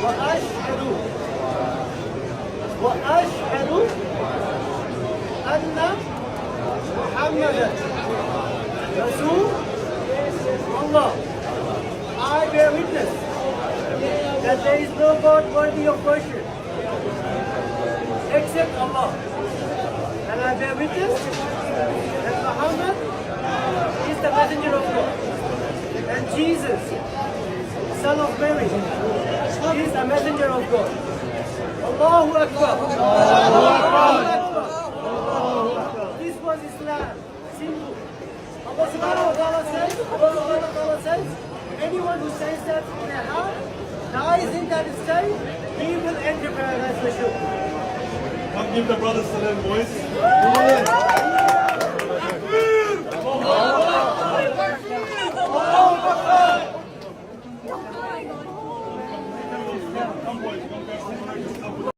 وأشهد وأشهد أن محمدا رسول Allah. I bear witness that there is no God worthy of worship except Allah. And I bear witness that Muhammad is the messenger of God. And Jesus, son of Mary, is the messenger of God. Allahu Akbar. Allahu Akbar. This was Islam. Simple. Allah subhanahu wa ta'ala says, anyone who says that in their heart, dies in that state, he will enter paradise for sure. Come give the brothers to them, boys. Come, boys, come,